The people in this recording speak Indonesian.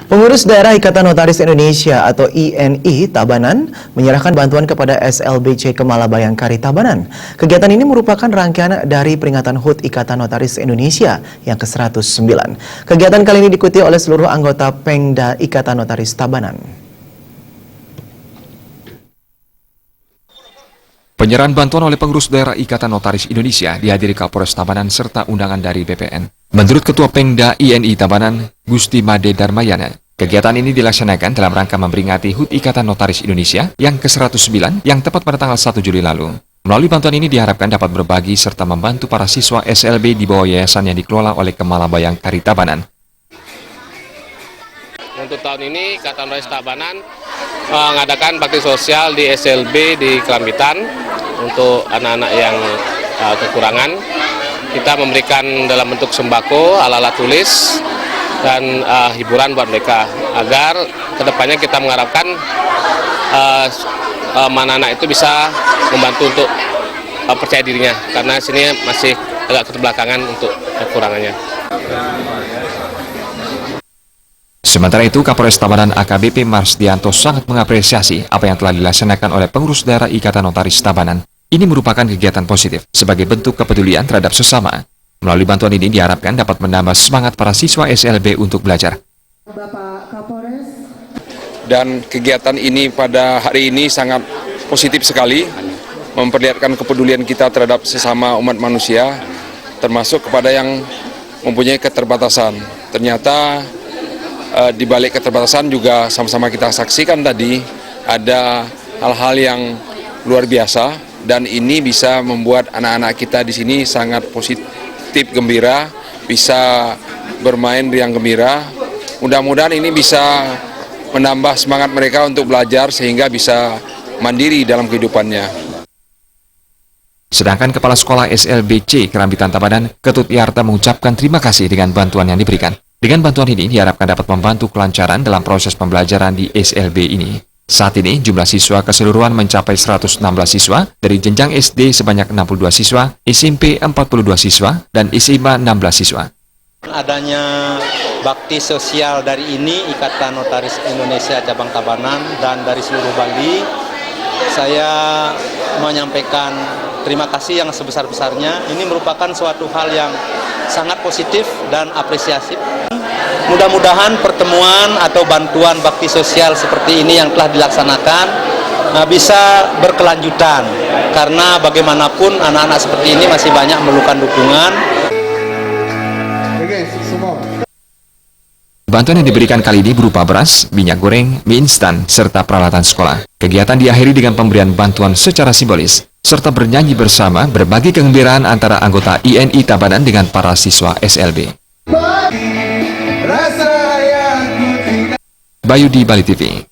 Pengurus Daerah Ikatan Notaris Indonesia atau INI Tabanan menyerahkan bantuan kepada SLBC Kemala Bayangkari Tabanan. Kegiatan ini merupakan rangkaian dari peringatan HUT Ikatan Notaris Indonesia yang ke-109. Kegiatan kali ini diikuti oleh seluruh anggota Pengda Ikatan Notaris Tabanan. Penyerahan bantuan oleh pengurus daerah Ikatan Notaris Indonesia dihadiri Kapolres Tabanan serta undangan dari BPN. Menurut Ketua Pengda INI Tabanan, Gusti Made Darmayana, kegiatan ini dilaksanakan dalam rangka memperingati HUT Ikatan Notaris Indonesia yang ke-109 yang tepat pada tanggal 1 Juli lalu. Melalui bantuan ini diharapkan dapat berbagi serta membantu para siswa SLB di bawah yayasan yang dikelola oleh Kemala Bayangkari Tabanan. Untuk tahun ini, Ikatan Notaris Tabanan mengadakan bakti sosial di SLB di Kelambitan untuk anak-anak yang kekurangan. Kita memberikan dalam bentuk sembako, alat-alat tulis, dan hiburan buat mereka. Agar kedepannya kita mengharapkan anak-anak itu bisa membantu untuk percaya dirinya. Karena sini masih agak keterbelakangan untuk kekurangannya. Sementara itu, Kapolres Tabanan AKBP Marsdianto sangat mengapresiasi apa yang telah dilaksanakan oleh pengurus daerah Ikatan Notaris Tabanan. Ini merupakan kegiatan positif sebagai bentuk kepedulian terhadap sesama. Melalui bantuan ini diharapkan dapat menambah semangat para siswa SLB untuk belajar. Bapak Kapolres. Dan kegiatan ini pada hari ini sangat positif sekali, memperlihatkan kepedulian kita terhadap sesama umat manusia, termasuk kepada yang mempunyai keterbatasan. Ternyata di balik keterbatasan juga sama-sama kita saksikan tadi ada hal-hal yang luar biasa, dan ini bisa membuat anak-anak kita di sini sangat positif, gembira, bisa bermain riang gembira. Mudah-mudahan ini bisa menambah semangat mereka untuk belajar sehingga bisa mandiri dalam kehidupannya. Sedangkan Kepala Sekolah SLBC Kelambitan Tabanan, Ketut Yarta, mengucapkan terima kasih dengan bantuan yang diberikan. Dengan bantuan ini diharapkan dapat membantu kelancaran dalam proses pembelajaran di SLB ini. Saat ini jumlah siswa keseluruhan mencapai 116 siswa, dari jenjang SD sebanyak 62 siswa, SMP 42 siswa, dan SMA 16 siswa. Adanya bakti sosial dari ini Ikatan Notaris Indonesia Cabang Tabanan dan dari seluruh Bali, saya menyampaikan terima kasih yang sebesar-besarnya. Ini merupakan suatu hal yang sangat positif dan apresiasi. Mudah-mudahan pertemuan atau bantuan bakti sosial seperti ini yang telah dilaksanakan bisa berkelanjutan, karena bagaimanapun anak-anak seperti ini masih banyak memerlukan dukungan. Bantuan yang diberikan kali ini berupa beras, minyak goreng, mie instan, serta peralatan sekolah. Kegiatan diakhiri dengan pemberian bantuan secara simbolis, serta bernyanyi bersama berbagi kegembiraan antara anggota INI Tabanan dengan para siswa SLB. Bayu di Bali TV.